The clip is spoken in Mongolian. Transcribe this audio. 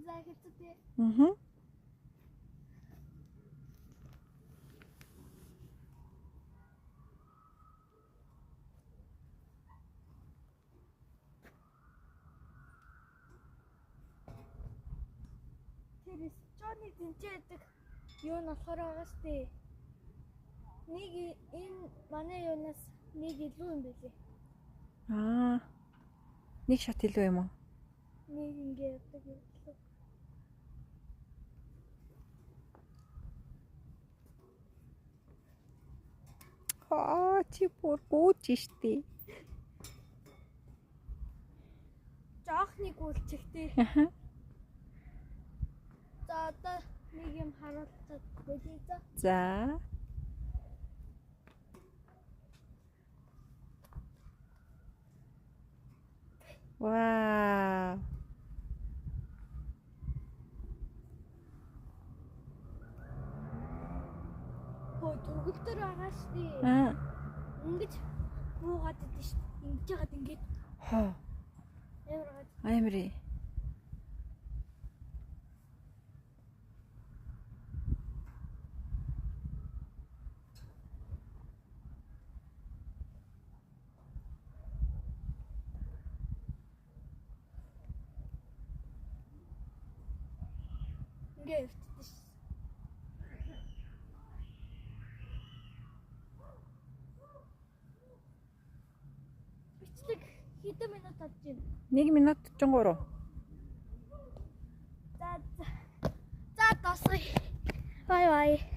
За хэлцээ. Тэр Johnny тэнцээдэг юу нь болохоор байгаа штэ. Нэг энэ манай юунаас нэг илүү юм билээ. Нэг шат илүү юм уу? Нэг ингэ явдаг юм. Чи бүр гүйж штэ. Жоохныг үлчихтэй. За одоо нэг юм харуулцаад болий за. За. Вау. Төгөлдөр байгаа штэ. Ингэж буугаад идэв штэ. Ингэж яагаад ингэж. Аймри. Ингээд. Бичлэг хэдэн минут болж байна? 1 минут 43. За дуусгая. Бай бай.